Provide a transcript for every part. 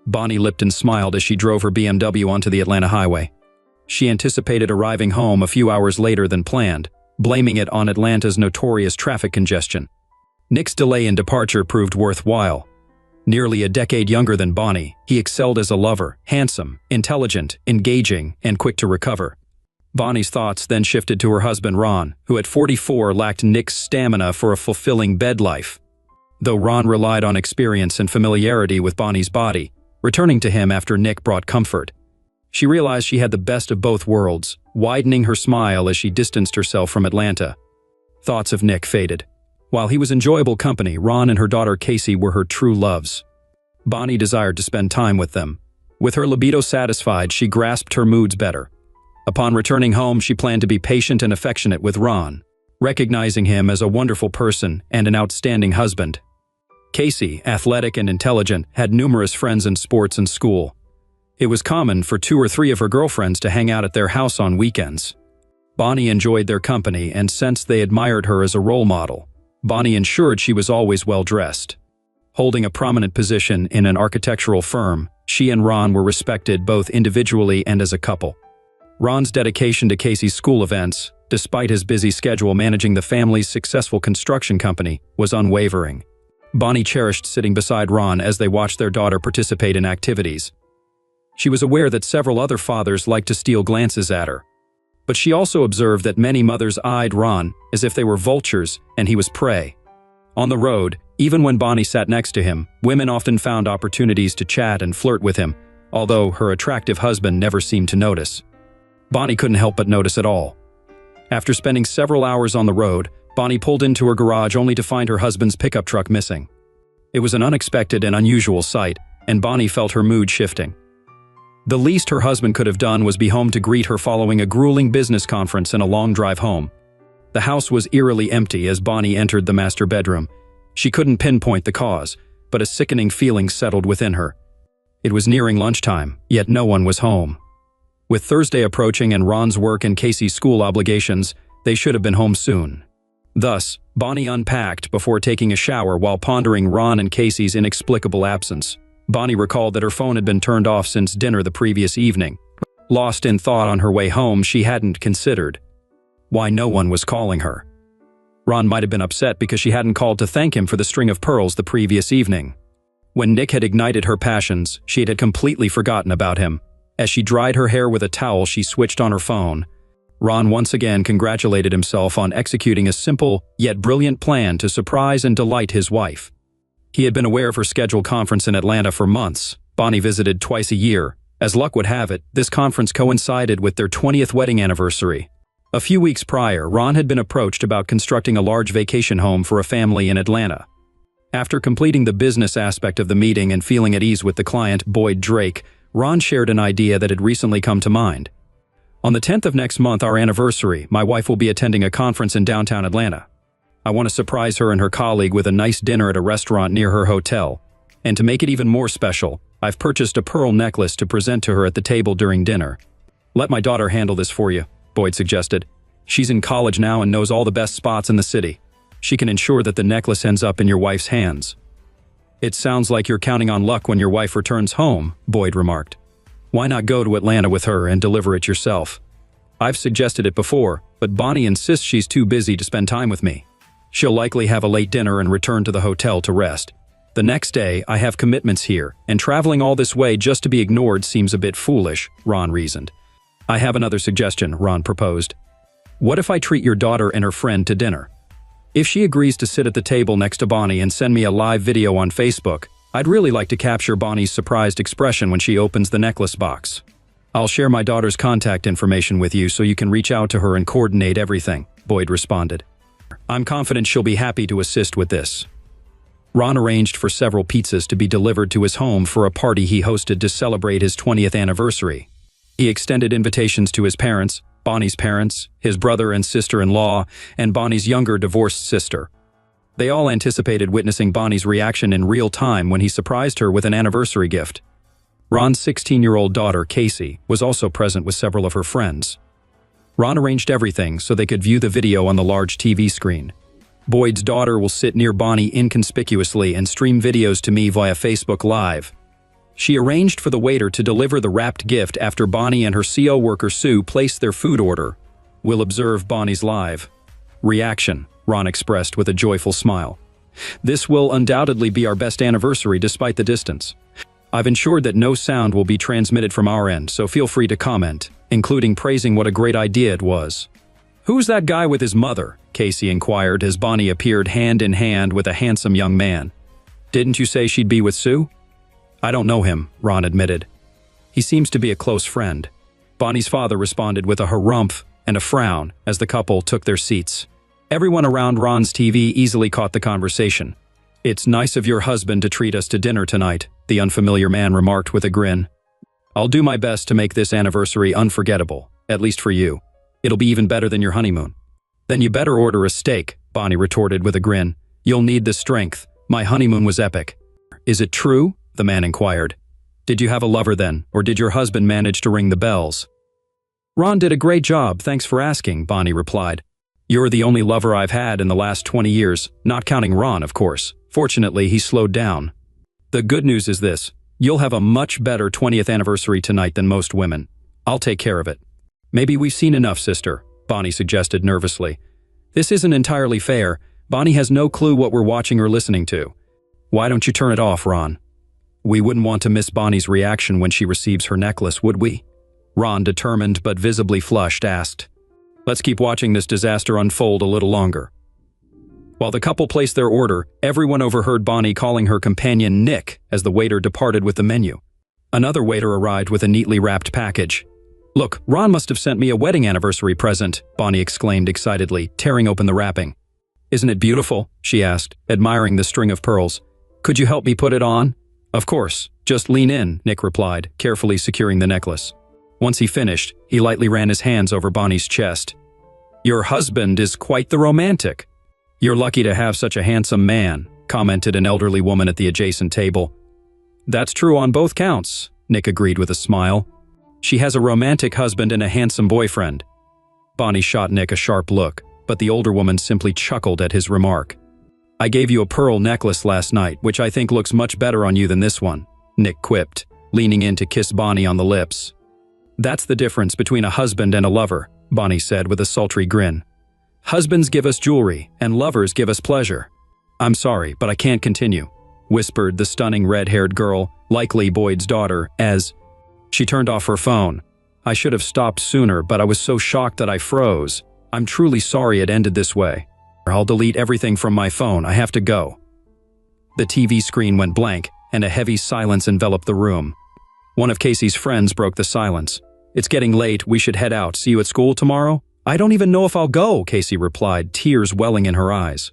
Bonnie Lipton smiled as she drove her BMW onto the Atlanta highway. She anticipated arriving home a few hours later than planned, blaming it on Atlanta's notorious traffic congestion. Nick's delay in departure proved worthwhile. Nearly a decade younger than Bonnie, he excelled as a lover, handsome, intelligent, engaging, and quick to recover. Bonnie's thoughts then shifted to her husband Ron, who at 44 lacked Nick's stamina for a fulfilling bed life. Though Ron relied on experience and familiarity with Bonnie's body, returning to him after Nick brought comfort. She realized she had the best of both worlds, widening her smile as she distanced herself from Atlanta. Thoughts of Nick faded. While he was enjoyable company, Ron and her daughter Casey were her true loves. Bonnie desired to spend time with them. With her libido satisfied, she grasped her moods better. Upon returning home, she planned to be patient and affectionate with Ron, recognizing him as a wonderful person and an outstanding husband. Casey, athletic and intelligent, had numerous friends in sports and school. It was common for 2 or 3 of her girlfriends to hang out at their house on weekends. Bonnie enjoyed their company and sensed they admired her as a role model. Bonnie ensured she was always well-dressed. Holding a prominent position in an architectural firm, she and Ron were respected both individually and as a couple. Ron's dedication to Casey's school events, despite his busy schedule managing the family's successful construction company, was unwavering. Bonnie cherished sitting beside Ron as they watched their daughter participate in activities. She was aware that several other fathers liked to steal glances at her. But she also observed that many mothers eyed Ron as if they were vultures and he was prey. On the road, even when Bonnie sat next to him, women often found opportunities to chat and flirt with him, although her attractive husband never seemed to notice. Bonnie couldn't help but notice it all. After spending several hours on the road, Bonnie pulled into her garage only to find her husband's pickup truck missing. It was an unexpected and unusual sight, and Bonnie felt her mood shifting. The least her husband could have done was be home to greet her following a grueling business conference and a long drive home. The house was eerily empty as Bonnie entered the master bedroom. She couldn't pinpoint the cause, but a sickening feeling settled within her. It was nearing lunchtime, yet no one was home. With Thursday approaching and Ron's work and Casey's school obligations, they should have been home soon. Thus, Bonnie unpacked before taking a shower while pondering Ron and Casey's inexplicable absence. Bonnie recalled that her phone had been turned off since dinner the previous evening. Lost in thought on her way home, she hadn't considered why no one was calling her. Ron might have been upset because she hadn't called to thank him for the string of pearls the previous evening. When Nick had ignited her passions, she had completely forgotten about him. As she dried her hair with a towel, she switched on her phone. Ron once again congratulated himself on executing a simple yet brilliant plan to surprise and delight his wife. He had been aware of her scheduled conference in Atlanta for months. Bonnie visited twice a year. As luck would have it, this conference coincided with their 20th wedding anniversary. A few weeks prior, Ron had been approached about constructing a large vacation home for a family in Atlanta. After completing the business aspect of the meeting and feeling at ease with the client, Boyd Drake, Ron shared an idea that had recently come to mind. On the 10th of next month, our anniversary, my wife will be attending a conference in downtown Atlanta. I want to surprise her and her colleague with a nice dinner at a restaurant near her hotel. And to make it even more special, I've purchased a pearl necklace to present to her at the table during dinner. Let my daughter handle this for you, Boyd suggested. She's in college now and knows all the best spots in the city. She can ensure that the necklace ends up in your wife's hands. It sounds like you're counting on luck when your wife returns home, Boyd remarked. Why not go to Atlanta with her and deliver it yourself? I've suggested it before, but Bonnie insists she's too busy to spend time with me. She'll likely have a late dinner and return to the hotel to rest. The next day, I have commitments here, and traveling all this way just to be ignored seems a bit foolish, Ron reasoned. I have another suggestion, Ron proposed. What if I treat your daughter and her friend to dinner? If she agrees to sit at the table next to Bonnie and send me a live video on Facebook, I'd really like to capture Bonnie's surprised expression when she opens the necklace box. I'll share my daughter's contact information with you so you can reach out to her and coordinate everything, Boyd responded. I'm confident she'll be happy to assist with this. Ron arranged for several pizzas to be delivered to his home for a party he hosted to celebrate his 20th anniversary. He extended invitations to his parents, Bonnie's parents, his brother and sister-in-law, and Bonnie's younger divorced sister. They all anticipated witnessing Bonnie's reaction in real time when he surprised her with an anniversary gift. Ron's 16-year-old daughter, Casey, was also present with several of her friends. Ron arranged everything so they could view the video on the large TV screen. Boyd's daughter will sit near Bonnie inconspicuously and stream videos to me via Facebook Live. She arranged for the waiter to deliver the wrapped gift after Bonnie and her CO worker Sue placed their food order. "We'll observe Bonnie's live reaction," Ron expressed with a joyful smile. "This will undoubtedly be our best anniversary despite the distance. I've ensured that no sound will be transmitted from our end, so feel free to comment, including praising what a great idea it was." "Who's that guy with his mother?" Casey inquired as Bonnie appeared hand in hand with a handsome young man. "Didn't you say she'd be with Sue?" "I don't know him," Ron admitted. "He seems to be a close friend." Bonnie's father responded with a harumph and a frown as the couple took their seats. Everyone around Ron's TV easily caught the conversation. "It's nice of your husband to treat us to dinner tonight," the unfamiliar man remarked with a grin. "I'll do my best to make this anniversary unforgettable, at least for you. It'll be even better than your honeymoon." "Then you better order a steak," Bonnie retorted with a grin. "You'll need the strength. My honeymoon was epic." "Is it true?" the man inquired. "Did you have a lover then, or did your husband manage to ring the bells?" "Ron did a great job, thanks for asking," Bonnie replied. "You're the only lover I've had in the last 20 years, not counting Ron, of course." Fortunately, he slowed down. "The good news is this. You'll have a much better 20th anniversary tonight than most women. I'll take care of it." "Maybe we've seen enough, sister," Bonnie suggested nervously. "This isn't entirely fair. Bonnie has no clue what we're watching or listening to." "Why don't you turn it off, Ron?" "We wouldn't want to miss Bonnie's reaction when she receives her necklace, would we?" Ron, determined but visibly flushed, asked. "Let's keep watching this disaster unfold a little longer." While the couple placed their order, everyone overheard Bonnie calling her companion Nick as the waiter departed with the menu. Another waiter arrived with a neatly wrapped package. "Look, Ron must have sent me a wedding anniversary present," Bonnie exclaimed excitedly, tearing open the wrapping. "Isn't it beautiful?" she asked, admiring the string of pearls. "Could you help me put it on?" "Of course. Just lean in," Nick replied, carefully securing the necklace. Once he finished, he lightly ran his hands over Bonnie's chest. "Your husband is quite the romantic." "You're lucky to have such a handsome man," commented an elderly woman at the adjacent table. "That's true on both counts," Nick agreed with a smile. "She has a romantic husband and a handsome boyfriend." Bonnie shot Nick a sharp look, but the older woman simply chuckled at his remark. "I gave you a pearl necklace last night, which I think looks much better on you than this one," Nick quipped, leaning in to kiss Bonnie on the lips. "That's the difference between a husband and a lover," Bonnie said with a sultry grin. "Husbands give us jewelry, and lovers give us pleasure." "I'm sorry, but I can't continue," whispered the stunning red-haired girl, likely Boyd's daughter, as she turned off her phone. "I should have stopped sooner, but I was so shocked that I froze. I'm truly sorry it ended this way. I'll delete everything from my phone. I have to go." The TV screen went blank, and a heavy silence enveloped the room. One of Casey's friends broke the silence. "It's getting late. We should head out. See you at school tomorrow?" "I don't even know if I'll go," Casey replied, tears welling in her eyes.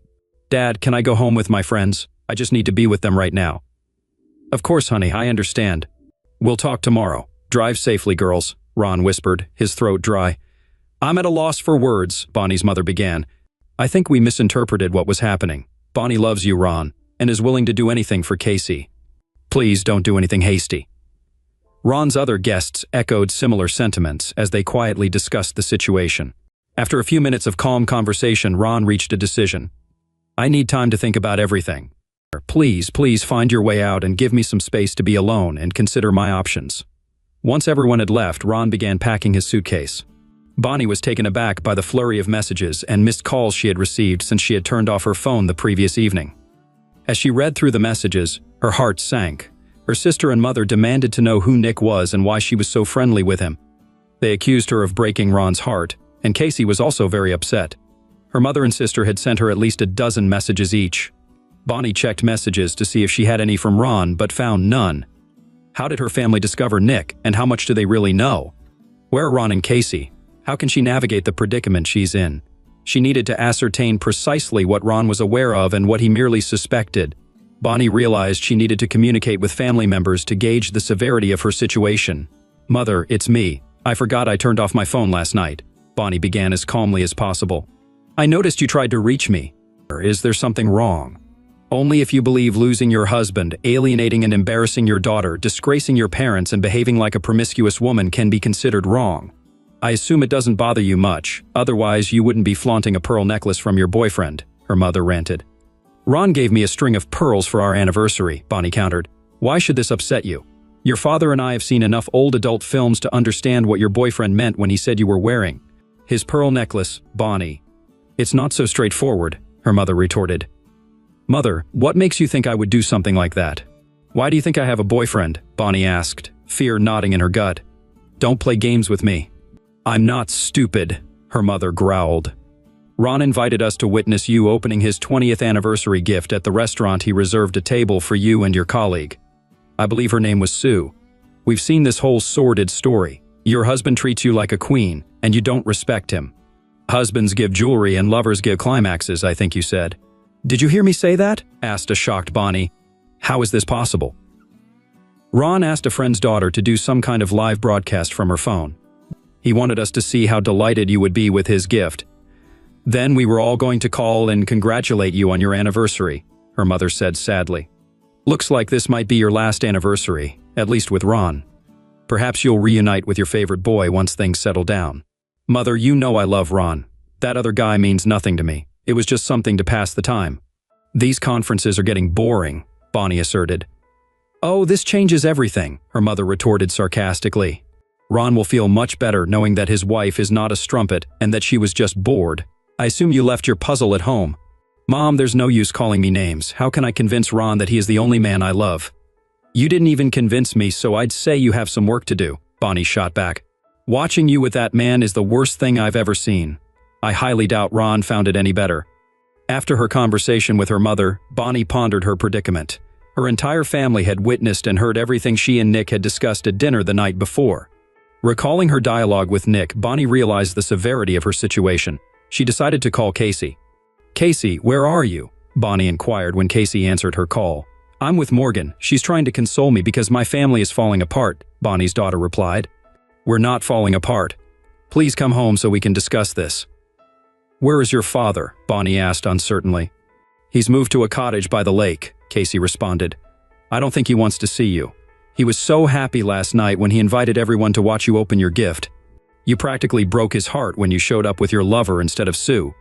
"Dad, can I go home with my friends? I just need to be with them right now." "Of course, honey, I understand. We'll talk tomorrow. Drive safely, girls," Ron whispered, his throat dry. "I'm at a loss for words," Bonnie's mother began. "I think we misinterpreted what was happening. Bonnie loves you, Ron, and is willing to do anything for Casey. Please don't do anything hasty." Ron's other guests echoed similar sentiments as they quietly discussed the situation. After a few minutes of calm conversation, Ron reached a decision. "I need time to think about everything. Please find your way out and give me some space to be alone and consider my options." Once everyone had left, Ron began packing his suitcase. Bonnie was taken aback by the flurry of messages and missed calls she had received since she had turned off her phone the previous evening. As she read through the messages, her heart sank. Her sister and mother demanded to know who Nick was and why she was so friendly with him. They accused her of breaking Ron's heart, and Casey was also very upset. Her mother and sister had sent her at least a dozen messages each. Bonnie checked messages to see if she had any from Ron, but found none. How did her family discover Nick, and how much do they really know? Where are Ron and Casey? How can she navigate the predicament she's in? She needed to ascertain precisely what Ron was aware of and what he merely suspected. Bonnie realized she needed to communicate with family members to gauge the severity of her situation. "Mother, it's me. I forgot I turned off my phone last night," Bonnie began as calmly as possible. "I noticed you tried to reach me. Is there something wrong?" "Only if you believe losing your husband, alienating and embarrassing your daughter, disgracing your parents, and behaving like a promiscuous woman can be considered wrong. I assume it doesn't bother you much, otherwise you wouldn't be flaunting a pearl necklace from your boyfriend," her mother ranted. "Ron gave me a string of pearls for our anniversary," Bonnie countered. "Why should this upset you?" Your father and I have seen enough old adult films to understand what your boyfriend meant when he said you were wearing his pearl necklace, Bonnie. It's not so straightforward, her mother retorted. Mother, what makes you think I would do something like that? Why do you think I have a boyfriend? Bonnie asked, fear knotting in her gut. Don't play games with me. I'm not stupid, her mother growled. Ron invited us to witness you opening his 20th anniversary gift at the restaurant he reserved a table for you and your colleague. I believe her name was Sue. We've seen this whole sordid story. Your husband treats you like a queen, and you don't respect him. Husbands give jewelry and lovers give climaxes, I think you said. Did you hear me say that? Asked a shocked Bonnie. How is this possible? Ron asked a friend's daughter to do some kind of live broadcast from her phone. He wanted us to see how delighted you would be with his gift. Then we were all going to call and congratulate you on your anniversary, her mother said sadly. Looks like this might be your last anniversary, at least with Ron. Perhaps you'll reunite with your favorite boy once things settle down. Mother, you know I love Ron. That other guy means nothing to me. It was just something to pass the time. These conferences are getting boring, Bonnie asserted. Oh, this changes everything, her mother retorted sarcastically. Ron will feel much better knowing that his wife is not a strumpet and that she was just bored. I assume you left your puzzle at home. Mom, there's no use calling me names. How can I convince Ron that he is the only man I love? You didn't even convince me, so I'd say you have some work to do, Bonnie shot back. Watching you with that man is the worst thing I've ever seen. I highly doubt Ron found it any better. After her conversation with her mother, Bonnie pondered her predicament. Her entire family had witnessed and heard everything she and Nick had discussed at dinner the night before. Recalling her dialogue with Nick, Bonnie realized the severity of her situation. She decided to call Casey. Casey, where are you? Bonnie inquired when Casey answered her call. I'm with Morgan. She's trying to console me because my family is falling apart, Bonnie's daughter replied. We're not falling apart. Please come home so we can discuss this. Where is your father? Bonnie asked uncertainly. He's moved to a cottage by the lake, Casey responded. I don't think he wants to see you. He was so happy last night when he invited everyone to watch you open your gift. You practically broke his heart when you showed up with your lover instead of Sue.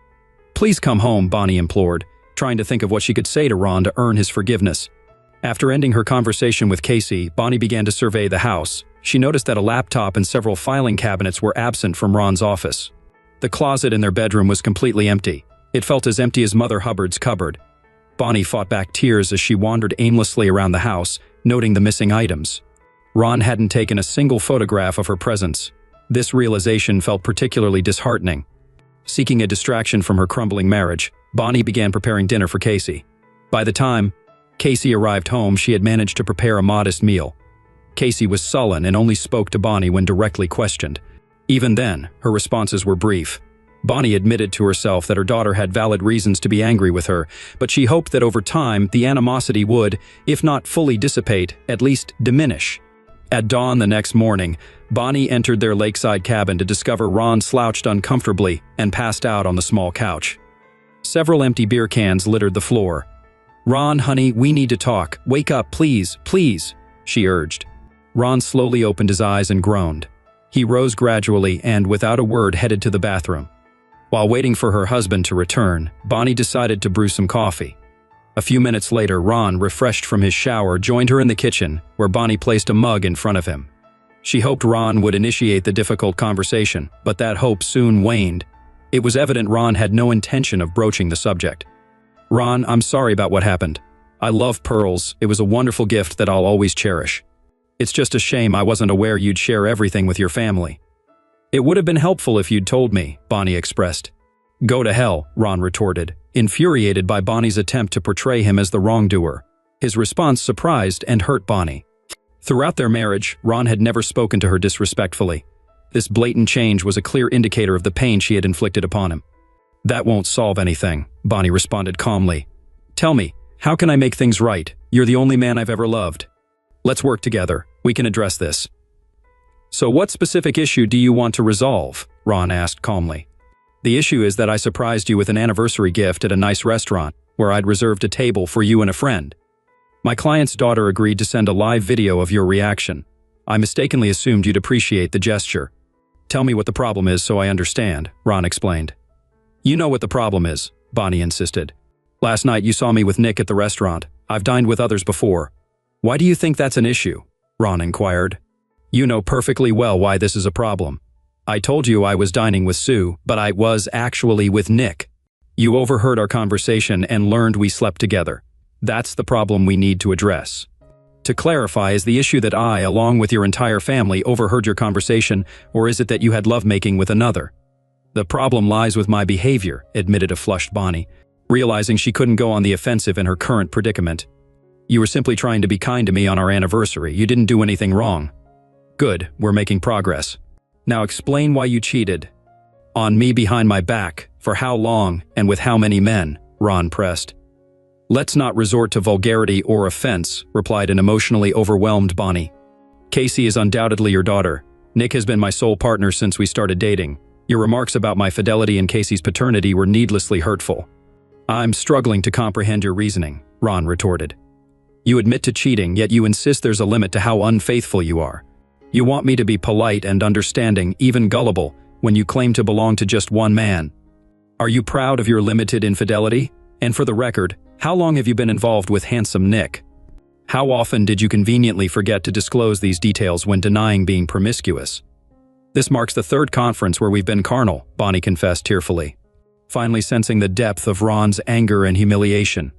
Please come home, Bonnie implored, trying to think of what she could say to Ron to earn his forgiveness. After ending her conversation with Casey, Bonnie began to survey the house. She noticed that a laptop and several filing cabinets were absent from Ron's office. The closet in their bedroom was completely empty. It felt as empty as Mother Hubbard's cupboard. Bonnie fought back tears as she wandered aimlessly around the house, noting the missing items. Ron hadn't taken a single photograph of her presence. This realization felt particularly disheartening. Seeking a distraction from her crumbling marriage, Bonnie began preparing dinner for Casey. By the time Casey arrived home, she had managed to prepare a modest meal. Casey was sullen and only spoke to Bonnie when directly questioned. Even then, her responses were brief. Bonnie admitted to herself that her daughter had valid reasons to be angry with her, but she hoped that over time the animosity would, if not fully dissipate, at least diminish. At dawn the next morning, Bonnie entered their lakeside cabin to discover Ron slouched uncomfortably and passed out on the small couch. Several empty beer cans littered the floor. Ron, honey, we need to talk. Wake up, please, please, she urged. Ron slowly opened his eyes and groaned. He rose gradually and, without a word, headed to the bathroom. While waiting for her husband to return, Bonnie decided to brew some coffee. A few minutes later, Ron, refreshed from his shower, joined her in the kitchen, where Bonnie placed a mug in front of him. She hoped Ron would initiate the difficult conversation, but that hope soon waned. It was evident Ron had no intention of broaching the subject. Ron, I'm sorry about what happened. I love pearls. It was a wonderful gift that I'll always cherish. It's just a shame I wasn't aware you'd share everything with your family. It would have been helpful if you'd told me, Bonnie expressed. Go to hell, Ron retorted, infuriated by Bonnie's attempt to portray him as the wrongdoer. His response surprised and hurt Bonnie. Throughout their marriage, Ron had never spoken to her disrespectfully. This blatant change was a clear indicator of the pain she had inflicted upon him. That won't solve anything, Bonnie responded calmly. Tell me, how can I make things right? You're the only man I've ever loved. Let's work together. We can address this. So what specific issue do you want to resolve? Ron asked calmly. The issue is that I surprised you with an anniversary gift at a nice restaurant, where I'd reserved a table for you and a friend. My client's daughter agreed to send a live video of your reaction. I mistakenly assumed you'd appreciate the gesture. Tell me what the problem is so I understand, Ron explained. You know what the problem is, Bonnie insisted. Last night you saw me with Nick at the restaurant. I've dined with others before. Why do you think that's an issue? Ron inquired. You know perfectly well why this is a problem. I told you I was dining with Sue, but I was actually with Nick. You overheard our conversation and learned we slept together. That's the problem we need to address. To clarify, is the issue that I, along with your entire family, overheard your conversation, or is it that you had lovemaking with another? The problem lies with my behavior, admitted a flushed Bonnie, realizing she couldn't go on the offensive in her current predicament. You were simply trying to be kind to me on our anniversary. You didn't do anything wrong. Good, we're making progress. Now explain why you cheated. On me behind my back, for how long, and with how many men, Ron pressed. Let's not resort to vulgarity or offense, replied an emotionally overwhelmed Bonnie. Casey is undoubtedly your daughter. Nick has been my sole partner since we started dating. Your remarks about my fidelity and Casey's paternity were needlessly hurtful. I'm struggling to comprehend your reasoning, Ron retorted. You admit to cheating, yet you insist there's a limit to how unfaithful you are. You want me to be polite and understanding, even gullible, when you claim to belong to just one man. Are you proud of your limited infidelity? And for the record, how long have you been involved with handsome Nick? How often did you conveniently forget to disclose these details when denying being promiscuous? This marks the third conference where we've been carnal, Bonnie confessed tearfully, finally sensing the depth of Ron's anger and humiliation.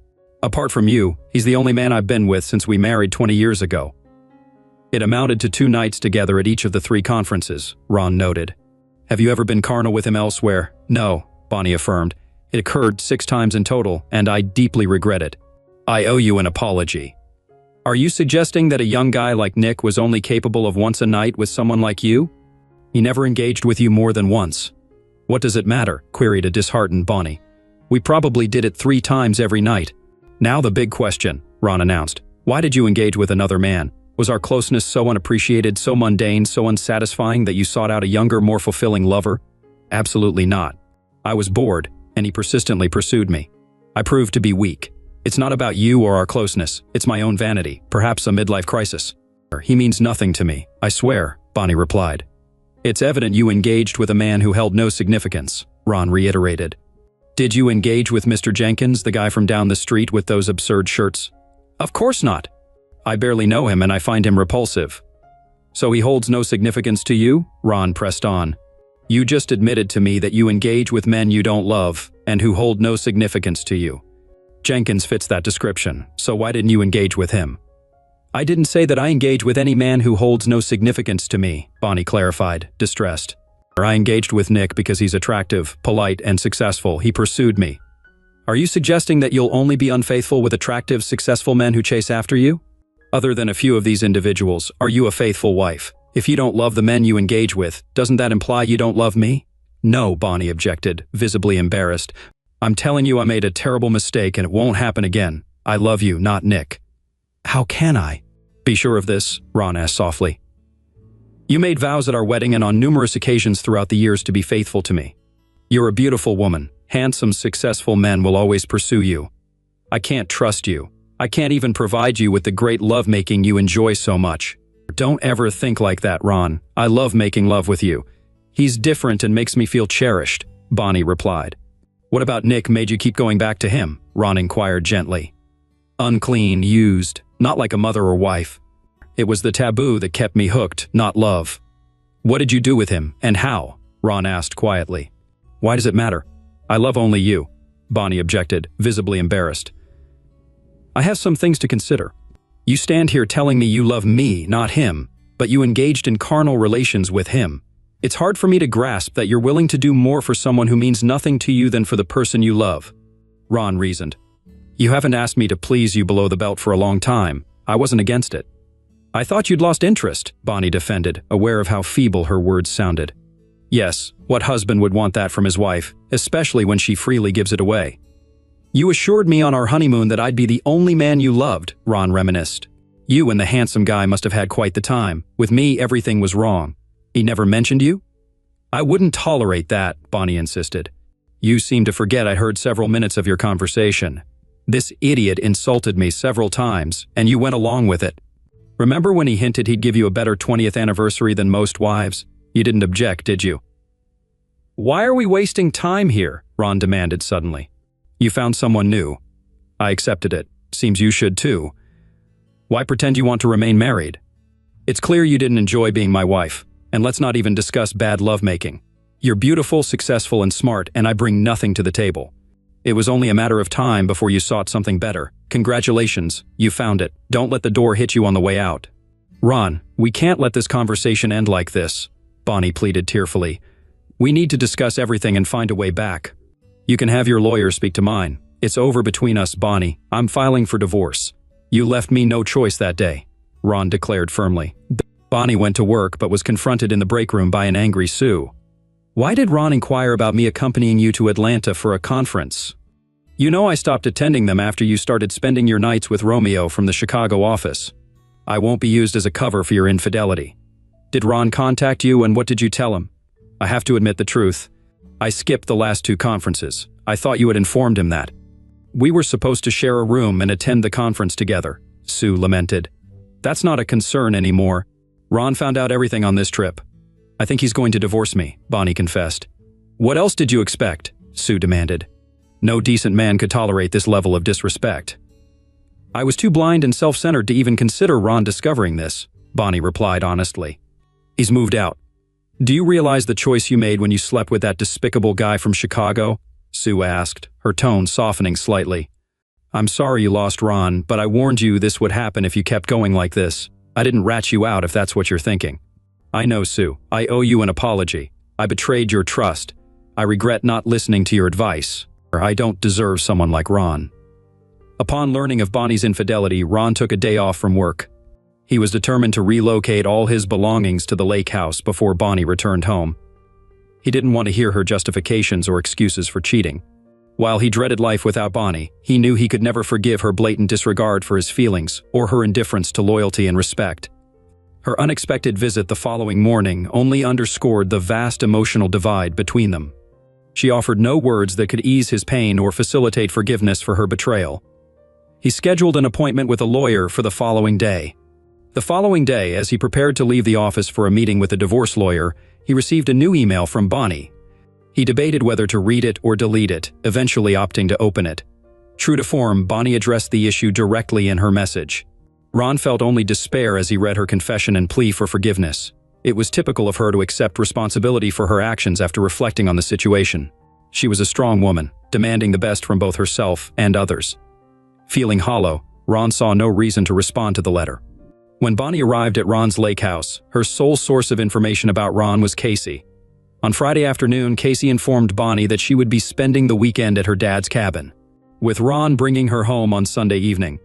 Apart from you, he's the only man I've been with since we married 20 years ago. It amounted to 2 nights together at each of the 3 conferences, Ron noted. Have you ever been carnal with him elsewhere? No, Bonnie affirmed. It occurred 6 times in total, and I deeply regret it. I owe you an apology. Are you suggesting that a young guy like Nick was only capable of once a night with someone like you? He never engaged with you more than once. What does it matter? Queried a disheartened Bonnie. We probably did it 3 times every night. Now the big question, Ron announced. Why did you engage with another man? Was our closeness so unappreciated, so mundane, so unsatisfying that you sought out a younger, more fulfilling lover? Absolutely not. I was bored, and he persistently pursued me. I proved to be weak. It's not about you or our closeness. It's my own vanity, perhaps a midlife crisis. He means nothing to me, I swear, Bonnie replied. It's evident you engaged with a man who held no significance, Ron reiterated. Did you engage with Mr. Jenkins, the guy from down the street with those absurd shirts? Of course not. I barely know him and I find him repulsive. So he holds no significance to you? Ron pressed on. You just admitted to me that you engage with men you don't love and who hold no significance to you. Jenkins fits that description, so why didn't you engage with him? I didn't say that I engage with any man who holds no significance to me, Bonnie clarified, distressed. I engaged with Nick because he's attractive, polite, and successful. He pursued me. Are you suggesting that you'll only be unfaithful with attractive, successful men who chase after you? Other than a few of these individuals, are you a faithful wife? If you don't love the men you engage with, doesn't that imply you don't love me? No, Bonnie objected, visibly embarrassed. I'm telling you I made a terrible mistake and it won't happen again. I love you, not Nick. How can I? Be sure of this, Ron asked softly. You made vows at our wedding and on numerous occasions throughout the years to be faithful to me. You're a beautiful woman. Handsome, successful men will always pursue you. I can't trust you. I can't even provide you with the great lovemaking you enjoy so much. Don't ever think like that, Ron. I love making love with you. He's different and makes me feel cherished, Bonnie replied. What about Nick made you keep going back to him? Ron inquired gently. Unclean, used, not like a mother or wife. It was the taboo that kept me hooked, not love. What did you do with him, and how? Ron asked quietly. Why does it matter? I love only you, Bonnie objected, visibly embarrassed. I have some things to consider. You stand here telling me you love me, not him, but you engaged in carnal relations with him. It's hard for me to grasp that you're willing to do more for someone who means nothing to you than for the person you love. Ron reasoned. You haven't asked me to please you below the belt for a long time. I wasn't against it. I thought you'd lost interest, Bonnie defended, aware of how feeble her words sounded. Yes, what husband would want that from his wife, especially when she freely gives it away? You assured me on our honeymoon that I'd be the only man you loved, Ron reminisced. You and the handsome guy must have had quite the time. With me, everything was wrong. He never mentioned you? I wouldn't tolerate that, Bonnie insisted. You seem to forget I heard several minutes of your conversation. This idiot insulted me several times, and you went along with it. Remember when he hinted he'd give you a better 20th anniversary than most wives? You didn't object, did you? Why are we wasting time here? Ron demanded suddenly. You found someone new. I accepted it. Seems you should too. Why pretend you want to remain married? It's clear you didn't enjoy being my wife, and let's not even discuss bad lovemaking. You're beautiful, successful, and smart, and I bring nothing to the table. It was only a matter of time before you sought something better. Congratulations, you found it. Don't let the door hit you on the way out. Ron, we can't let this conversation end like this, Bonnie pleaded tearfully. We need to discuss everything and find a way back. You can have your lawyer speak to mine. It's over between us, Bonnie. I'm filing for divorce. You left me no choice that day, Ron declared firmly. Bonnie went to work but was confronted in the break room by an angry Sue. Why did Ron inquire about me accompanying you to Atlanta for a conference? You know I stopped attending them after you started spending your nights with Romeo from the Chicago office. I won't be used as a cover for your infidelity. Did Ron contact you, and what did you tell him? I have to admit the truth. I skipped the last 2 conferences. I thought you had informed him that. We were supposed to share a room and attend the conference together, Sue lamented. That's not a concern anymore. Ron found out everything on this trip. I think he's going to divorce me, Bonnie confessed. What else did you expect? Sue demanded. No decent man could tolerate this level of disrespect. I was too blind and self-centered to even consider Ron discovering this, Bonnie replied honestly. He's moved out. Do you realize the choice you made when you slept with that despicable guy from Chicago? Sue asked, her tone softening slightly. I'm sorry you lost Ron, but I warned you this would happen if you kept going like this. I didn't rat you out if that's what you're thinking. I know, Sue. I owe you an apology. I betrayed your trust. I regret not listening to your advice. I don't deserve someone like Ron. Upon learning of Bonnie's infidelity, Ron took a day off from work. He was determined to relocate all his belongings to the lake house before Bonnie returned home. He didn't want to hear her justifications or excuses for cheating. While he dreaded life without Bonnie, he knew he could never forgive her blatant disregard for his feelings or her indifference to loyalty and respect. Her unexpected visit the following morning only underscored the vast emotional divide between them. She offered no words that could ease his pain or facilitate forgiveness for her betrayal. He scheduled an appointment with a lawyer for the following day. The following day, as he prepared to leave the office for a meeting with a divorce lawyer, he received a new email from Bonnie. He debated whether to read it or delete it, eventually opting to open it. True to form, Bonnie addressed the issue directly in her message. Ron felt only despair as he read her confession and plea for forgiveness. It was typical of her to accept responsibility for her actions after reflecting on the situation. She was a strong woman, demanding the best from both herself and others. Feeling hollow, Ron saw no reason to respond to the letter. When Bonnie arrived at Ron's lake house, her sole source of information about Ron was Casey. On Friday afternoon, Casey informed Bonnie that she would be spending the weekend at her dad's cabin, with Ron bringing her home on Sunday evening.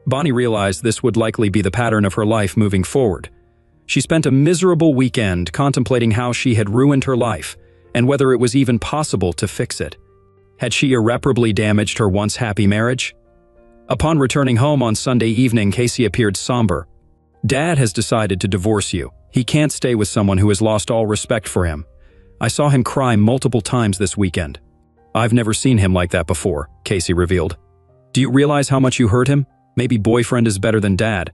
Bonnie realized this would likely be the pattern of her life moving forward. She spent a miserable weekend contemplating how she had ruined her life and whether it was even possible to fix it. Had she irreparably damaged her once happy marriage? Upon returning home on Sunday evening, Casey appeared somber. Dad has decided to divorce you. He can't stay with someone who has lost all respect for him. I saw him cry multiple times this weekend. I've never seen him like that before, Casey revealed. Do you realize how much you hurt him? Maybe boyfriend is better than dad.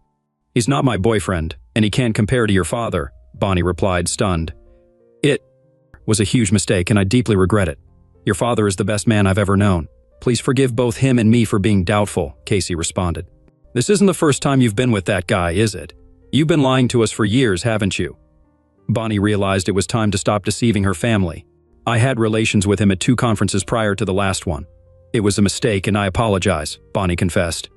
He's not my boyfriend, and he can't compare to your father, Bonnie replied, stunned. It was a huge mistake, and I deeply regret it. Your father is the best man I've ever known. Please forgive both him and me for being doubtful, Casey responded. This isn't the first time you've been with that guy, is it? You've been lying to us for years, haven't you? Bonnie realized it was time to stop deceiving her family. I had relations with him at 2 conferences prior to the last one. It was a mistake, and I apologize, Bonnie confessed.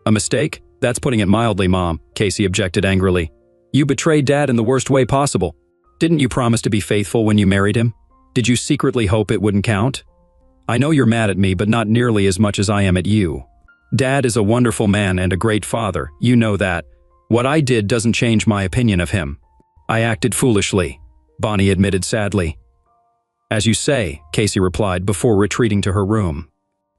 A mistake? That's putting it mildly, Mom, Casey objected angrily. You betrayed Dad in the worst way possible. Didn't you promise to be faithful when you married him? Did you secretly hope it wouldn't count? I know you're mad at me, but not nearly as much as I am at you. Dad is a wonderful man and a great father, you know that. What I did doesn't change my opinion of him. I acted foolishly, Bonnie admitted sadly. As you say, Casey replied before retreating to her room.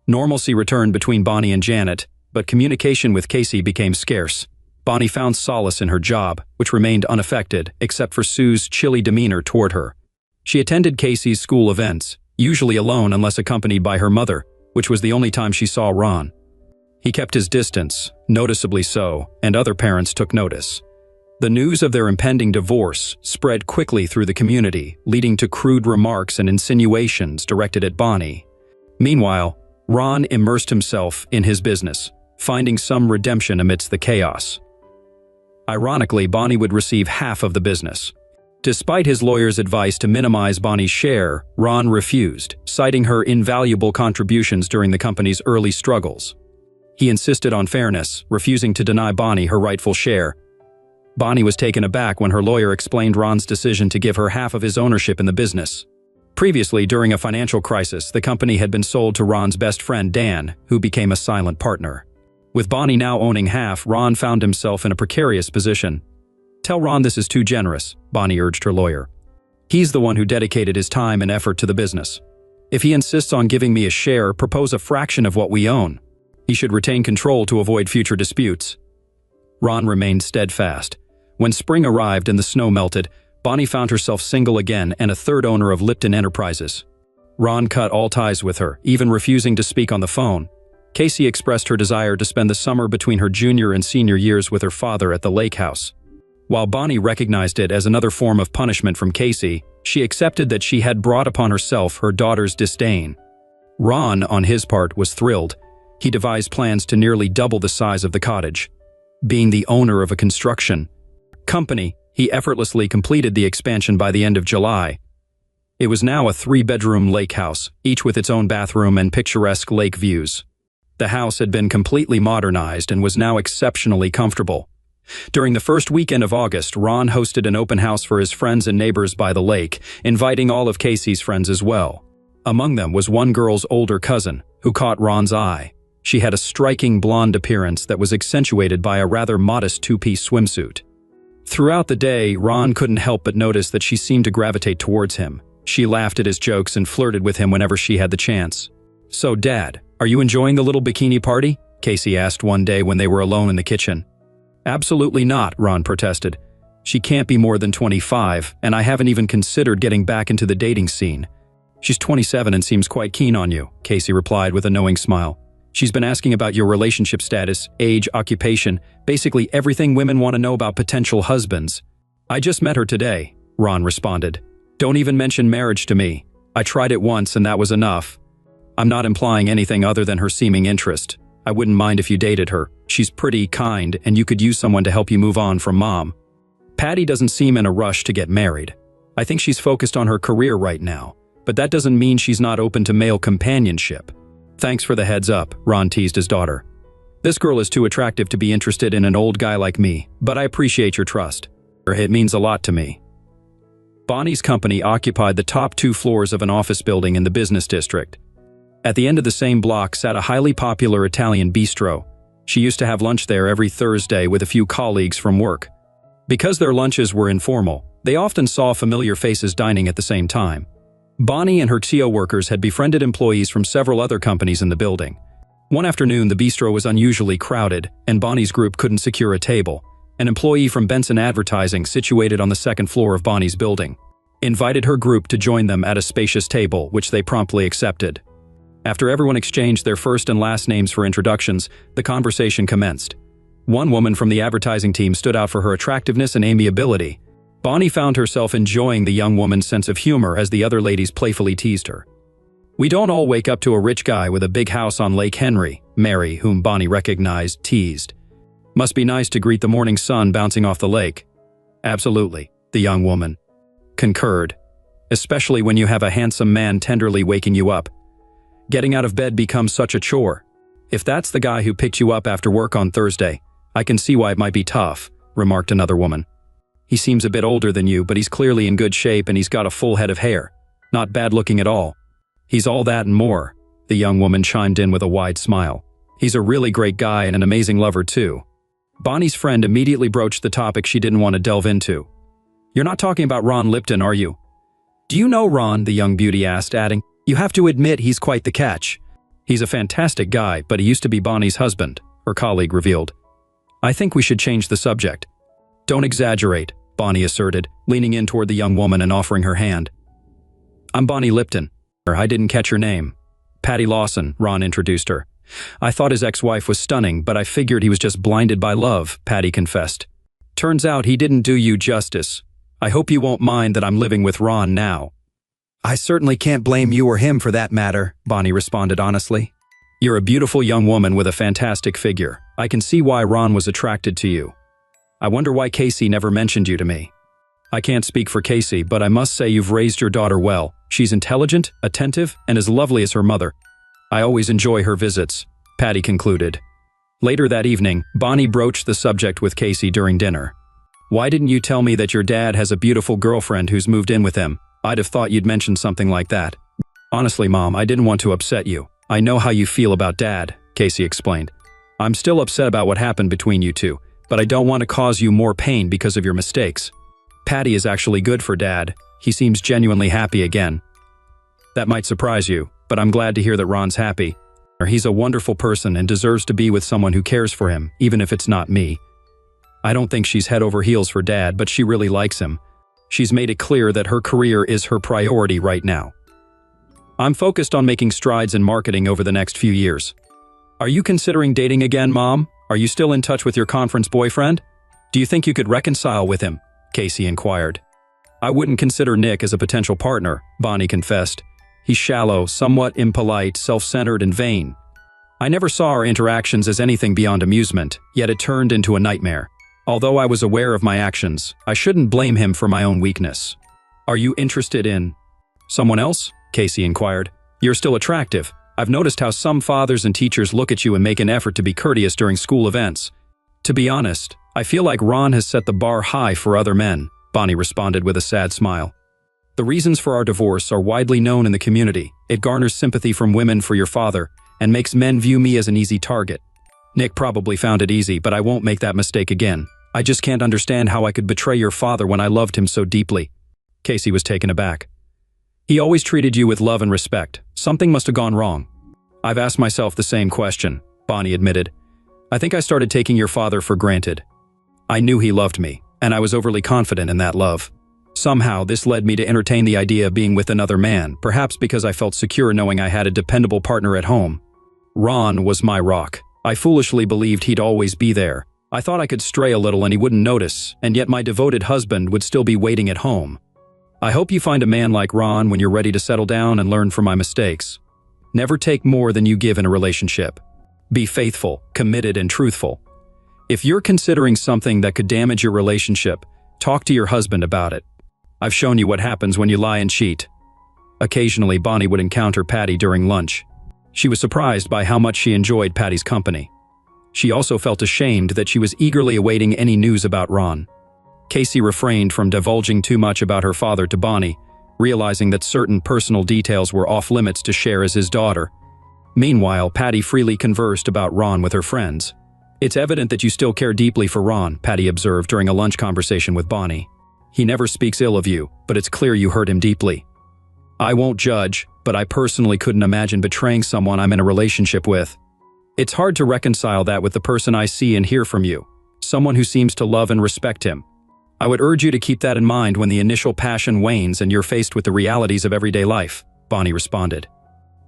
Normalcy returned between Bonnie and Janet, but communication with Casey became scarce. Bonnie found solace in her job, which remained unaffected except for Sue's chilly demeanor toward her. She attended Casey's school events, usually alone unless accompanied by her mother, which was the only time she saw Ron. He kept his distance, noticeably so, and other parents took notice. The news of their impending divorce spread quickly through the community, leading to crude remarks and insinuations directed at Bonnie. Meanwhile, Ron immersed himself in his business, finding some redemption amidst the chaos. Ironically, Bonnie would receive half of the business. Despite his lawyer's advice to minimize Bonnie's share, Ron refused, citing her invaluable contributions during the company's early struggles. He insisted on fairness, refusing to deny Bonnie her rightful share. Bonnie was taken aback when her lawyer explained Ron's decision to give her half of his ownership in the business. Previously, during a financial crisis, the company had been sold to Ron's best friend Dan, who became a silent partner. With Bonnie now owning half, Ron found himself in a precarious position. "Tell Ron this is too generous," Bonnie urged her lawyer. "He's the one who dedicated his time and effort to the business. If he insists on giving me a share, propose a fraction of what we own. He should retain control to avoid future disputes." Ron remained steadfast. When spring arrived and the snow melted, Bonnie found herself single again and a third owner of Lipton Enterprises. Ron cut all ties with her, even refusing to speak on the phone. Casey expressed her desire to spend the summer between her junior and senior years with her father at the lake house. While Bonnie recognized it as another form of punishment from Casey, she accepted that she had brought upon herself her daughter's disdain. Ron, on his part, was thrilled. He devised plans to nearly double the size of the cottage. Being the owner of a construction company, he effortlessly completed the expansion by the end of July. It was now a 3-bedroom lake house, each with its own bathroom and picturesque lake views. The house had been completely modernized and was now exceptionally comfortable. During the first weekend of August, Ron hosted an open house for his friends and neighbors by the lake, inviting all of Casey's friends as well. Among them was one girl's older cousin, who caught Ron's eye. She had a striking blonde appearance that was accentuated by a rather modest 2-piece swimsuit. Throughout the day, Ron couldn't help but notice that she seemed to gravitate towards him. She laughed at his jokes and flirted with him whenever she had the chance. "So, Dad, are you enjoying the little bikini party?" Casey asked one day when they were alone in the kitchen. "Absolutely not," Ron protested. "She can't be more than 25, and I haven't even considered getting back into the dating scene." "She's 27 and seems quite keen on you," Casey replied with a knowing smile. "She's been asking about your relationship status, age, occupation, basically everything women want to know about potential husbands." "I just met her today," Ron responded. "Don't even mention marriage to me. I tried it once and that was enough. I'm not implying anything other than her seeming interest. I wouldn't mind if you dated her. She's pretty, kind, and you could use someone to help you move on from Mom." Patty doesn't seem in a rush to get married. I think she's focused on her career right now, but that doesn't mean she's not open to male companionship. "Thanks for the heads up," Ron teased his daughter. "This girl is too attractive to be interested in an old guy like me, but I appreciate your trust. It means a lot to me." Bonnie's company occupied the top 2 floors of an office building in the business district. At the end of the same block sat a highly popular Italian bistro. She used to have lunch there every Thursday with a few colleagues from work. Because their lunches were informal, they often saw familiar faces dining at the same time. Bonnie and her CO workers had befriended employees from several other companies in the building. One afternoon, the bistro was unusually crowded, and Bonnie's group couldn't secure a table. An employee from Benson Advertising, situated on the 2nd floor of Bonnie's building, invited her group to join them at a spacious table, which they promptly accepted. After everyone exchanged their first and last names for introductions, the conversation commenced. One woman from the advertising team stood out for her attractiveness and amiability. Bonnie found herself enjoying the young woman's sense of humor as the other ladies playfully teased her. "We don't all wake up to a rich guy with a big house on Lake Henry," Mary, whom Bonnie recognized, teased. "Must be nice to greet the morning sun bouncing off the lake." "Absolutely," the young woman concurred, "especially when you have a handsome man tenderly waking you up. Getting out of bed becomes such a chore. If that's the guy who picked you up after work on Thursday, I can see why it might be tough," remarked another woman. "He seems a bit older than you, but he's clearly in good shape and he's got a full head of hair. Not bad looking at all." "He's all that and more," the young woman chimed in with a wide smile. "He's a really great guy and an amazing lover too." Bonnie's friend immediately broached the topic she didn't want to delve into. "You're not talking about Ron Lipton, are you?" "Do you know Ron?" the young beauty asked, adding, "You have to admit he's quite the catch." "He's a fantastic guy, but he used to be Bonnie's husband," her colleague revealed. "I think we should change the subject." "Don't exaggerate," Bonnie asserted, leaning in toward the young woman and offering her hand. "I'm Bonnie Lipton. I didn't catch your name." "Patty Lawson," Ron introduced her. "I thought his ex-wife was stunning, but I figured he was just blinded by love," Patty confessed. "Turns out he didn't do you justice. I hope you won't mind that I'm living with Ron now." "I certainly can't blame you or him for that matter," Bonnie responded honestly. "You're a beautiful young woman with a fantastic figure. I can see why Ron was attracted to you." I wonder why Casey never mentioned you to me. I can't speak for Casey, but I must say you've raised your daughter well. She's intelligent, attentive, and as lovely as her mother. I always enjoy her visits, Patty concluded. Later that evening, Bonnie broached the subject with Casey during dinner. Why didn't you tell me that your dad has a beautiful girlfriend who's moved in with him? I'd have thought you'd mention something like that. Honestly, Mom, I didn't want to upset you. I know how you feel about Dad, Casey explained. I'm still upset about what happened between you two, but I don't want to cause you more pain because of your mistakes. Patty is actually good for Dad. He seems genuinely happy again. That might surprise you, but I'm glad to hear that Ron's happy. He's a wonderful person and deserves to be with someone who cares for him, even if it's not me. I don't think she's head over heels for Dad, but she really likes him. She's made it clear that her career is her priority right now. I'm focused on making strides in marketing over the next few years. Are you considering dating again, Mom? Are you still in touch with your conference boyfriend? Do you think you could reconcile with him? Casey inquired. I wouldn't consider Nick as a potential partner, Bonnie confessed. He's shallow, somewhat impolite, self-centered, and vain. I never saw our interactions as anything beyond amusement, yet it turned into a nightmare. Although I was aware of my actions, I shouldn't blame him for my own weakness. Are you interested in someone else? Casey inquired. You're still attractive. I've noticed how some fathers and teachers look at you and make an effort to be courteous during school events. To be honest, I feel like Ron has set the bar high for other men, Bonnie responded with a sad smile. The reasons for our divorce are widely known in the community. It garners sympathy from women for your father and makes men view me as an easy target. Nick probably found it easy, but I won't make that mistake again. I just can't understand how I could betray your father when I loved him so deeply. Casey was taken aback. He always treated you with love and respect. Something must have gone wrong. I've asked myself the same question, Bonnie admitted. I think I started taking your father for granted. I knew he loved me, and I was overly confident in that love. Somehow, this led me to entertain the idea of being with another man, perhaps because I felt secure knowing I had a dependable partner at home. Ron was my rock. I foolishly believed he'd always be there. I thought I could stray a little and he wouldn't notice, and yet my devoted husband would still be waiting at home. I hope you find a man like Ron when you're ready to settle down and learn from my mistakes. Never take more than you give in a relationship. Be faithful, committed, and truthful. If you're considering something that could damage your relationship, talk to your husband about it. I've shown you what happens when you lie and cheat. Occasionally, Bonnie would encounter Patty during lunch. She was surprised by how much she enjoyed Patty's company. She also felt ashamed that she was eagerly awaiting any news about Ron. Casey refrained from divulging too much about her father to Bonnie, realizing that certain personal details were off-limits to share as his daughter. Meanwhile, Patty freely conversed about Ron with her friends. It's evident that you still care deeply for Ron, Patty observed during a lunch conversation with Bonnie. He never speaks ill of you, but it's clear you hurt him deeply. I won't judge, but I personally couldn't imagine betraying someone I'm in a relationship with. It's hard to reconcile that with the person I see and hear from you, someone who seems to love and respect him. I would urge you to keep that in mind when the initial passion wanes and you're faced with the realities of everyday life, Bonnie responded.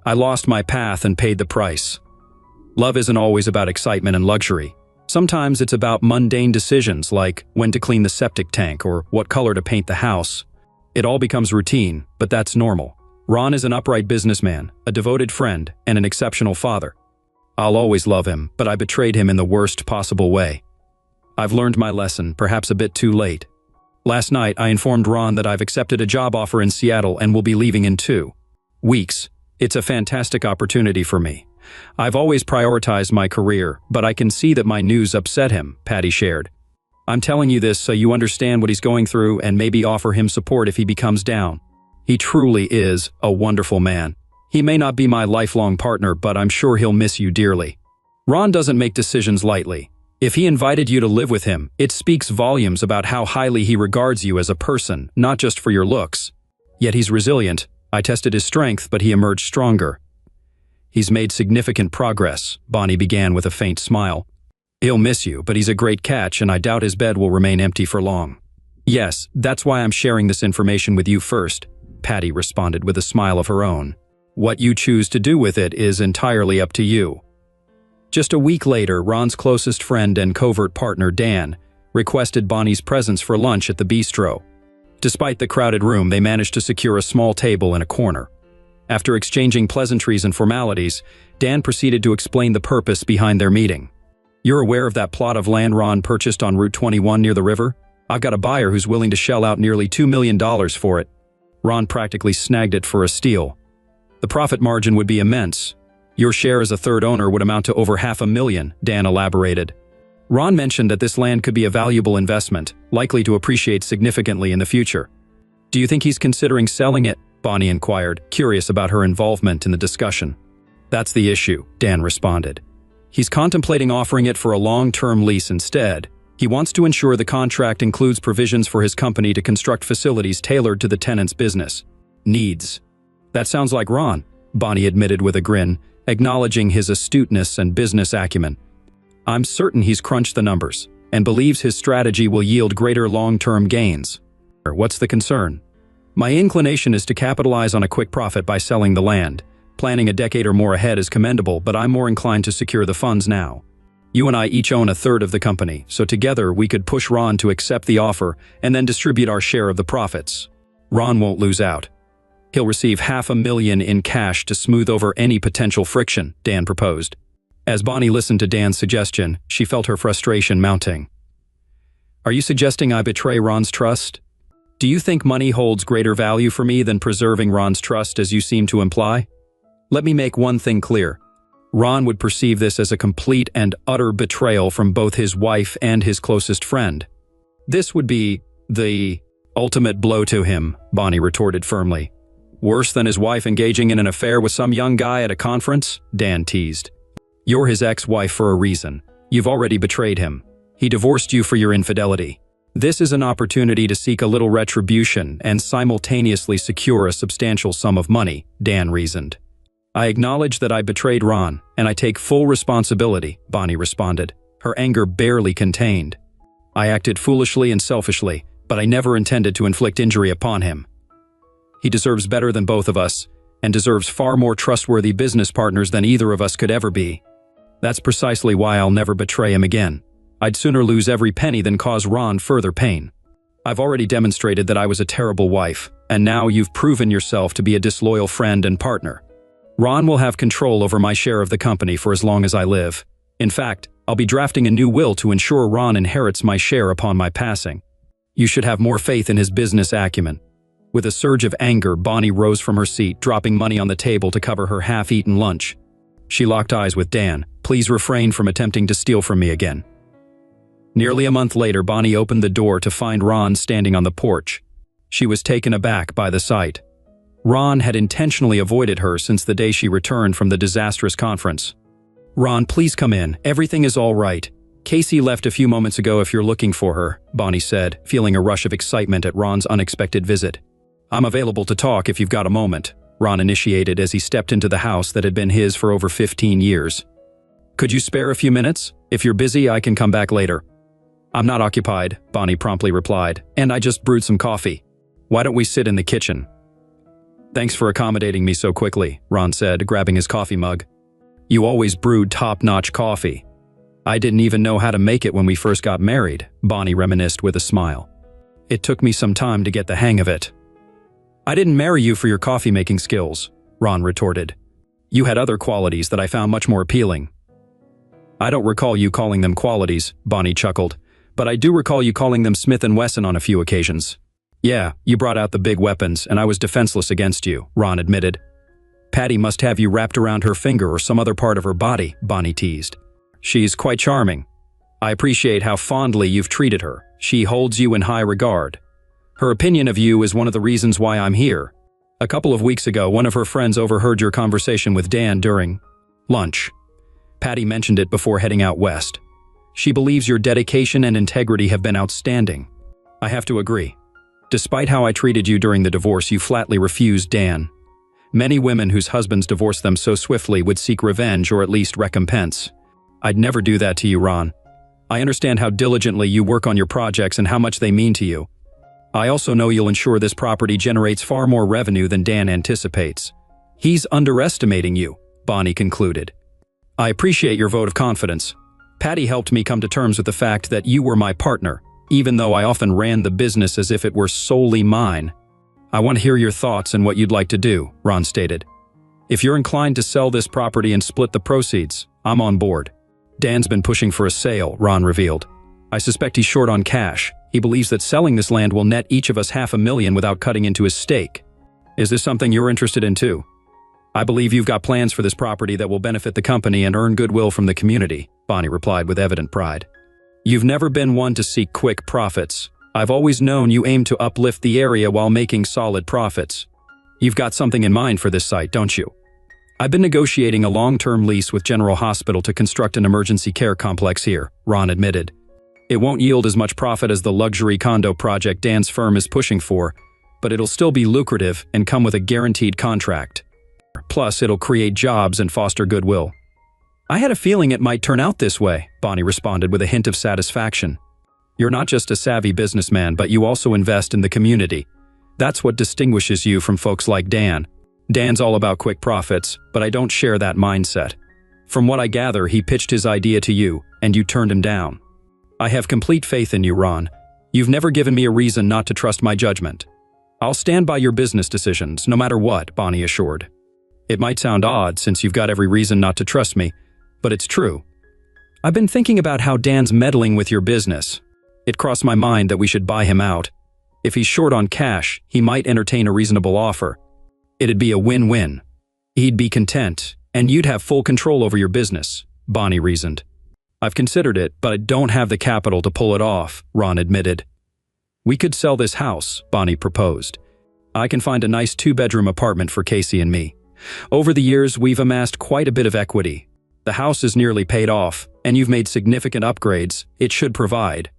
I lost my path and paid the price. Love isn't always about excitement and luxury. Sometimes it's about mundane decisions like when to clean the septic tank or what color to paint the house. It all becomes routine, but that's normal. Ron is an upright businessman, a devoted friend, and an exceptional father. I'll always love him, but I betrayed him in the worst possible way. I've learned my lesson, perhaps a bit too late. Last night, I informed Ron that I've accepted a job offer in Seattle and will be leaving in 2 weeks. It's a fantastic opportunity for me. I've always prioritized my career, but I can see that my news upset him, Patty shared. I'm telling you this so you understand what he's going through and maybe offer him support if he becomes down. He truly is a wonderful man. He may not be my lifelong partner, but I'm sure he'll miss you dearly. Ron doesn't make decisions lightly. If he invited you to live with him, it speaks volumes about how highly he regards you as a person, not just for your looks. Yet he's resilient. I tested his strength, but he emerged stronger. He's made significant progress, Bonnie began with a faint smile. He'll miss you, but he's a great catch, and I doubt his bed will remain empty for long. Yes, that's why I'm sharing this information with you first, Patty responded with a smile of her own. What you choose to do with it is entirely up to you. Just a week later, Ron's closest friend and covert partner, Dan, requested Bonnie's presence for lunch at the bistro. Despite the crowded room, they managed to secure a small table in a corner. After exchanging pleasantries and formalities, Dan proceeded to explain the purpose behind their meeting. You're aware of that plot of land Ron purchased on Route 21 near the river? I've got a buyer who's willing to shell out nearly $2 million for it. Ron practically snagged it for a steal. The profit margin would be immense. Your share as a third owner would amount to over $500,000, Dan elaborated. Ron mentioned that this land could be a valuable investment, likely to appreciate significantly in the future. Do you think he's considering selling it? Bonnie inquired, curious about her involvement in the discussion. That's the issue, Dan responded. He's contemplating offering it for a long-term lease instead. He wants to ensure the contract includes provisions for his company to construct facilities tailored to the tenant's business needs. That sounds like Ron, Bonnie admitted with a grin, acknowledging his astuteness and business acumen. I'm certain he's crunched the numbers and believes his strategy will yield greater long-term gains. What's the concern? My inclination is to capitalize on a quick profit by selling the land. Planning a decade or more ahead is commendable, but I'm more inclined to secure the funds now. You and I each own a third of the company, so together we could push Ron to accept the offer and then distribute our share of the profits. Ron won't lose out. He'll receive $500,000 in cash to smooth over any potential friction, Dan proposed. As Bonnie listened to Dan's suggestion, she felt her frustration mounting. Are you suggesting I betray Ron's trust? Do you think money holds greater value for me than preserving Ron's trust, as you seem to imply? Let me make one thing clear. Ron would perceive this as a complete and utter betrayal from both his wife and his closest friend. This would be the ultimate blow to him, Bonnie retorted firmly. Worse than his wife engaging in an affair with some young guy at a conference? Dan teased. You're his ex-wife for a reason. You've already betrayed him. He divorced you for your infidelity. This is an opportunity to seek a little retribution and simultaneously secure a substantial sum of money, Dan reasoned. I acknowledge that I betrayed Ron, and I take full responsibility, Bonnie responded, her anger barely contained. I acted foolishly and selfishly, but I never intended to inflict injury upon him. He deserves better than both of us, and deserves far more trustworthy business partners than either of us could ever be. That's precisely why I'll never betray him again. I'd sooner lose every penny than cause Ron further pain. I've already demonstrated that I was a terrible wife, and now you've proven yourself to be a disloyal friend and partner. Ron will have control over my share of the company for as long as I live. In fact, I'll be drafting a new will to ensure Ron inherits my share upon my passing. You should have more faith in his business acumen. With a surge of anger, Bonnie rose from her seat, dropping money on the table to cover her half-eaten lunch. She locked eyes with Dan. Please refrain from attempting to steal from me again. Nearly a month later, Bonnie opened the door to find Ron standing on the porch. She was taken aback by the sight. Ron had intentionally avoided her since the day she returned from the disastrous conference. Ron, please come in. Everything is all right. Casey left a few moments ago if you're looking for her, Bonnie said, feeling a rush of excitement at Ron's unexpected visit. I'm available to talk if you've got a moment, Ron initiated as he stepped into the house that had been his for over 15 years. Could you spare a few minutes? If you're busy, I can come back later. I'm not occupied, Bonnie promptly replied, and I just brewed some coffee. Why don't we sit in the kitchen? Thanks for accommodating me so quickly, Ron said, grabbing his coffee mug. You always brewed top-notch coffee. I didn't even know how to make it when we first got married, Bonnie reminisced with a smile. It took me some time to get the hang of it. I didn't marry you for your coffee-making skills, Ron retorted. You had other qualities that I found much more appealing. I don't recall you calling them qualities, Bonnie chuckled, but I do recall you calling them Smith & Wesson on a few occasions. Yeah, you brought out the big weapons, and I was defenseless against you, Ron admitted. Patty must have you wrapped around her finger or some other part of her body, Bonnie teased. She's quite charming. I appreciate how fondly you've treated her. She holds you in high regard. Her opinion of you is one of the reasons why I'm here. A couple of weeks ago, one of her friends overheard your conversation with Dan during lunch. Patty mentioned it before heading out west. She believes your dedication and integrity have been outstanding. I have to agree. Despite how I treated you during the divorce, you flatly refused Dan. Many women whose husbands divorced them so swiftly would seek revenge or at least recompense. I'd never do that to you, Ron. I understand how diligently you work on your projects and how much they mean to you. I also know you'll ensure this property generates far more revenue than Dan anticipates. He's underestimating you, Bonnie concluded. I appreciate your vote of confidence. Patty helped me come to terms with the fact that you were my partner, even though I often ran the business as if it were solely mine. I want to hear your thoughts and what you'd like to do, Ron stated. If you're inclined to sell this property and split the proceeds, I'm on board. Dan's been pushing for a sale, Ron revealed. I suspect he's short on cash. He believes that selling this land will net each of us $500,000 without cutting into his stake. Is this something you're interested in too? I believe you've got plans for this property that will benefit the company and earn goodwill from the community, Bonnie replied with evident pride. You've never been one to seek quick profits. I've always known you aim to uplift the area while making solid profits. You've got something in mind for this site, don't you? I've been negotiating a long-term lease with General Hospital to construct an emergency care complex here, Ron admitted. It won't yield as much profit as the luxury condo project Dan's firm is pushing for, but it'll still be lucrative and come with a guaranteed contract. Plus, it'll create jobs and foster goodwill. I had a feeling it might turn out this way, Bonnie responded with a hint of satisfaction. You're not just a savvy businessman, but you also invest in the community. That's what distinguishes you from folks like Dan. Dan's all about quick profits, but I don't share that mindset. From what I gather, he pitched his idea to you, and you turned him down. I have complete faith in you, Ron. You've never given me a reason not to trust my judgment. I'll stand by your business decisions, no matter what, Bonnie assured. It might sound odd since you've got every reason not to trust me, but it's true. I've been thinking about how Dan's meddling with your business. It crossed my mind that we should buy him out. If he's short on cash, he might entertain a reasonable offer. It'd be a win-win. He'd be content, and you'd have full control over your business, Bonnie reasoned. I've considered it, but I don't have the capital to pull it off, Ron admitted. We could sell this house, Bonnie proposed. I can find a nice 2-bedroom apartment for Casey and me. Over the years, we've amassed quite a bit of equity. The house is nearly paid off, and you've made significant upgrades. It should provide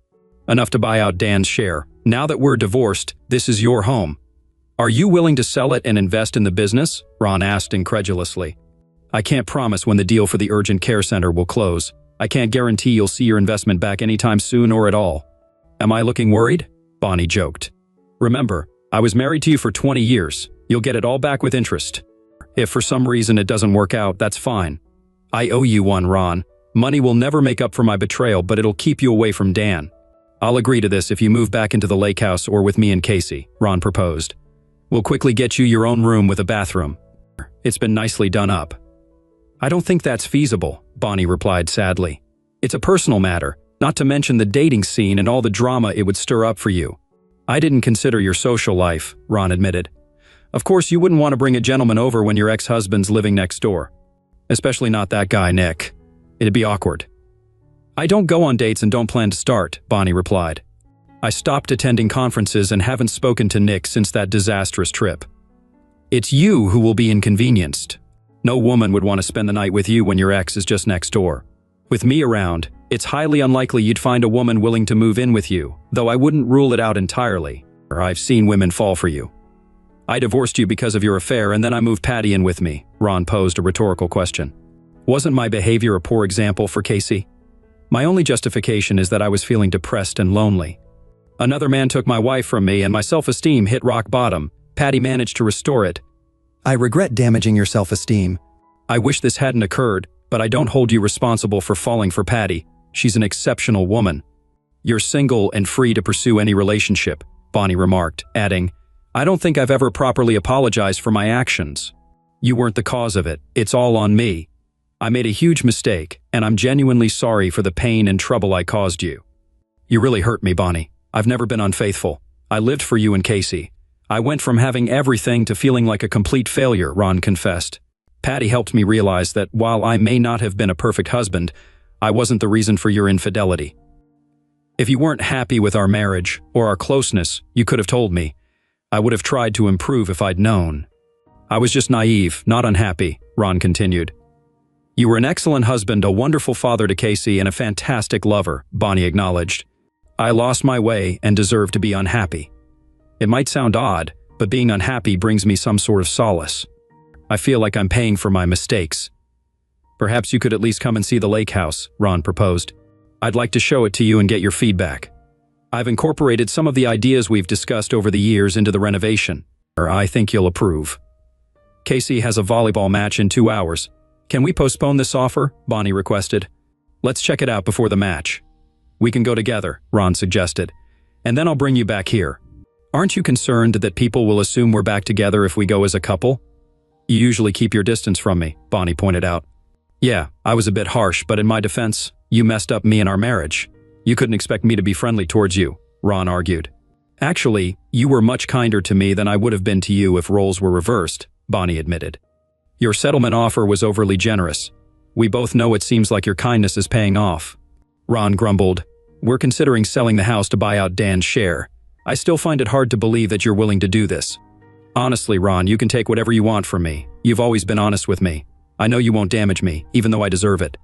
enough to buy out Dan's share. Now that we're divorced, this is your home. Are you willing to sell it and invest in the business? Ron asked incredulously. I can't promise when the deal for the urgent care center will close. I can't guarantee you'll see your investment back anytime soon or at all. Am I looking worried? Bonnie joked. Remember, I was married to you for 20 years. You'll get it all back with interest. If for some reason it doesn't work out, that's fine. I owe you one, Ron. Money will never make up for my betrayal, but it'll keep you away from Dan. I'll agree to this if you move back into the lake house or with me and Casey, Ron proposed. We'll quickly get you your own room with a bathroom. It's been nicely done up. I don't think that's feasible, Bonnie replied sadly. It's a personal matter, not to mention the dating scene and all the drama it would stir up for you. I didn't consider your social life, Ron admitted. Of course, you wouldn't want to bring a gentleman over when your ex-husband's living next door. Especially not that guy, Nick. It'd be awkward. I don't go on dates and don't plan to start, Bonnie replied. I stopped attending conferences and haven't spoken to Nick since that disastrous trip. It's you who will be inconvenienced. No woman would want to spend the night with you when your ex is just next door. With me around, it's highly unlikely you'd find a woman willing to move in with you, though I wouldn't rule it out entirely. I've seen women fall for you. I divorced you because of your affair and then I moved Patty in with me, Ron posed a rhetorical question. Wasn't my behavior a poor example for Casey? My only justification is that I was feeling depressed and lonely. Another man took my wife from me and my self-esteem hit rock bottom. Patty managed to restore it. I regret damaging your self-esteem. I wish this hadn't occurred, but I don't hold you responsible for falling for Patty. She's an exceptional woman. You're single and free to pursue any relationship, Bonnie remarked, adding, I don't think I've ever properly apologized for my actions. You weren't the cause of it. It's all on me. I made a huge mistake, and I'm genuinely sorry for the pain and trouble I caused you. You really hurt me, Bonnie. I've never been unfaithful. I lived for you and Casey. I went from having everything to feeling like a complete failure, Ron confessed. Patty helped me realize that while I may not have been a perfect husband, I wasn't the reason for your infidelity. If you weren't happy with our marriage or our closeness, you could have told me. I would have tried to improve if I'd known. I was just naive, not unhappy, Ron continued. You were an excellent husband, a wonderful father to Casey, and a fantastic lover, Bonnie acknowledged. I lost my way and deserve to be unhappy. It might sound odd, but being unhappy brings me some sort of solace. I feel like I'm paying for my mistakes. Perhaps you could at least come and see the lake house, Ron proposed. I'd like to show it to you and get your feedback. I've incorporated some of the ideas we've discussed over the years into the renovation. I think you'll approve. Casey has a volleyball match in 2 hours. Can we postpone this offer? Bonnie requested. Let's check it out before the match. We can go together, Ron suggested. And then I'll bring you back here. Aren't you concerned that people will assume we're back together if we go as a couple? You usually keep your distance from me, Bonnie pointed out. Yeah, I was a bit harsh, but in my defense, you messed up me and our marriage. You couldn't expect me to be friendly towards you, Ron argued. Actually, you were much kinder to me than I would have been to you if roles were reversed, Bonnie admitted. Your settlement offer was overly generous. We both know it seems like your kindness is paying off. Ron grumbled. We're considering selling the house to buy out Dan's share. I still find it hard to believe that you're willing to do this. Honestly, Ron, you can take whatever you want from me. You've always been honest with me. I know you won't damage me, even though I deserve it.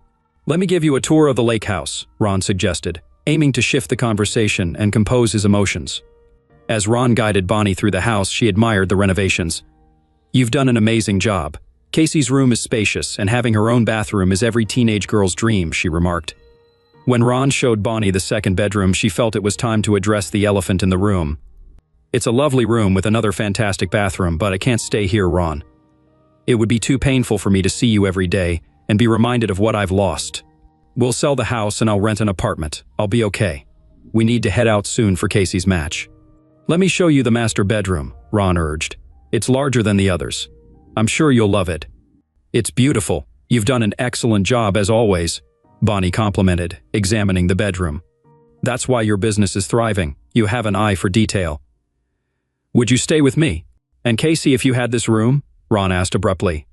Let me give you a tour of the lake house, Ron suggested, aiming to shift the conversation and compose his emotions. As Ron guided Bonnie through the house, she admired the renovations. You've done an amazing job. Casey's room is spacious, and having her own bathroom is every teenage girl's dream, she remarked. When Ron showed Bonnie the second bedroom, she felt it was time to address the elephant in the room. It's a lovely room with another fantastic bathroom, but I can't stay here, Ron. It would be too painful for me to see you every day and be reminded of what I've lost. We'll sell the house and I'll rent an apartment. I'll be okay. We need to head out soon for Casey's match. Let me show you the master bedroom, Ron urged. It's larger than the others. I'm sure you'll love it. It's beautiful. You've done an excellent job as always, Bonnie complimented, examining the bedroom. That's why your business is thriving. You have an eye for detail. Would you stay with me? And Casey, if you had this room? Ron asked abruptly.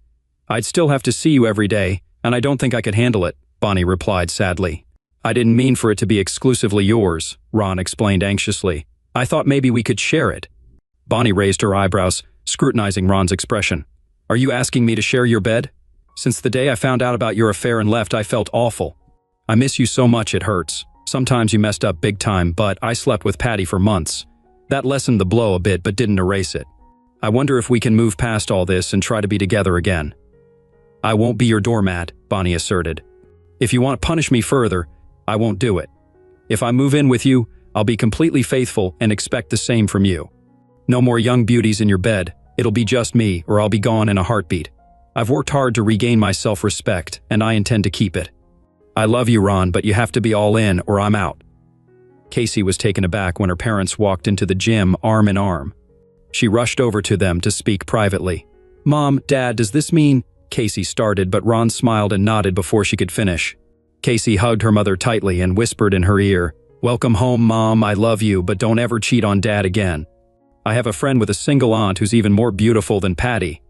I'd still have to see you every day, and I don't think I could handle it, Bonnie replied sadly. I didn't mean for it to be exclusively yours, Ron explained anxiously. I thought maybe we could share it. Bonnie raised her eyebrows, scrutinizing Ron's expression. Are you asking me to share your bed? Since the day I found out about your affair and left, I felt awful. I miss you so much it hurts. Sometimes you messed up big time, but I slept with Patty for months. That lessened the blow a bit but didn't erase it. I wonder if we can move past all this and try to be together again. I won't be your doormat, Bonnie asserted. If you want to punish me further, I won't do it. If I move in with you, I'll be completely faithful and expect the same from you. No more young beauties in your bed. It'll be just me, or I'll be gone in a heartbeat. I've worked hard to regain my self-respect, and I intend to keep it. I love you, Ron, but you have to be all in, or I'm out. Casey was taken aback when her parents walked into the gym arm in arm. She rushed over to them to speak privately. Mom, Dad, does this mean… Casey started, but Ron smiled and nodded before she could finish. Casey hugged her mother tightly and whispered in her ear, Welcome home, Mom, I love you, but don't ever cheat on Dad again. I have a friend with a single aunt who's even more beautiful than Patty.